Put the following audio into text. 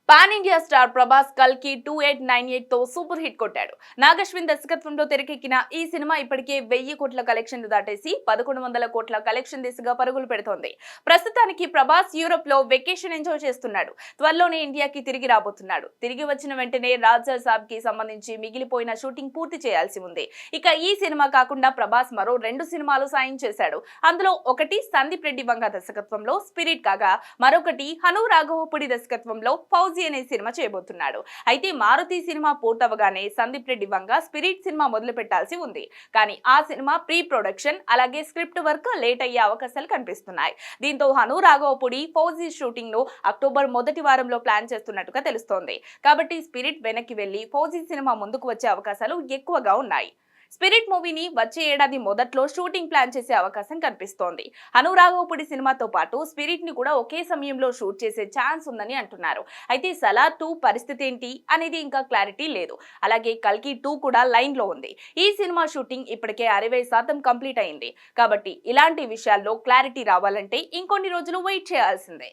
Pan India star Prabhas కల్కి 2898 తో super hit కొట్టాడు. నాగశ్విన్ దర్శకత్వంలో తెరకెక్కిన ఈ సినిమా ఇప్పటికే 1000 కోట్ల కలెక్షన్లు దాటేసి 1100 కోట్ల కలెక్షన్ దిశగా పరుగులు పెడుతోంది. ప్రస్తుతానికి ప్రభాస్ యూరోప్ లో వెకేషన్ ఎంజాయ్ చేస్తున్నాడు. త్వరలోనే ఇండియాకి తిరిగి రాబోతున్నాడు. తిరిగి వచ్చిన వెంటనే రాజా సాబ్ కి సంబంధించి మిగిలిపోయిన షూటింగ్ పూర్తి చేయాల్సి ఉంది. ఇక ఈ సినిమా కాకుండా ప్రభాస్ మరో 2 సినిమాలు సాయం చేశాడు. అందులో ఒకటి సందీప్ రెడ్డి వంగ దర్శకత్వంలో స్పిరిట్ కాగా మరొకటి హను రాఘవపుడి దర్శకత్వంలో ఫౌజీ అనే సినిమా చేయబోతున్నాడు. అయితే Maruti cinema పూర్తవగానే Sandeep Reddy Vanga spirit cinema మొదలు పెట్టాల్సి ఉంది. కానీ ఆ సినిమా ప్రీ ప్రొడక్షన్ అలాగే స్క్రిప్ట్ వర్క్ లేట్ అయ్యే అవకాశాలు కనిపిస్తున్నాయి. దీంతో హను రాఘవపుడి ఫౌజీ షూటింగ్ ను అక్టోబర్ మొదటి వారంలో ప్లాన్ చేస్తున్నట్టుగా తెలుస్తోంది. కాబట్టి స్పిరిట్ వెనక్కి వెళ్లి ఫౌజీ సినిమా ముందుకు వచ్చే అవకాశాలు ఎక్కువగా ఉన్నాయి. స్పిరిట్ మూవీని వచ్చే ఏడాది మొదట్లో షూటింగ్ ప్లాన్ చేసే అవకాశం కనిపిస్తోంది. హను రాఘవపుడి సినిమాతో పాటు స్పిరిట్ ని కూడా ఒకే సమయంలో షూట్ చేసే ఛాన్స్ ఉందని అంటున్నారు. అయితే సలార్ 2 పరిస్థితి ఏంటి అనేది ఇంకా క్లారిటీ లేదు. అలాగే కల్కి 2 కూడా లైన్ లో ఉంది. ఈ సినిమా షూటింగ్ ఇప్పటికే 60% కంప్లీట్ అయింది. కాబట్టి ఇలాంటి విషయాల్లో క్లారిటీ రావాలంటే ఇంకొన్ని రోజులు వెయిట్ చేయాల్సిందే.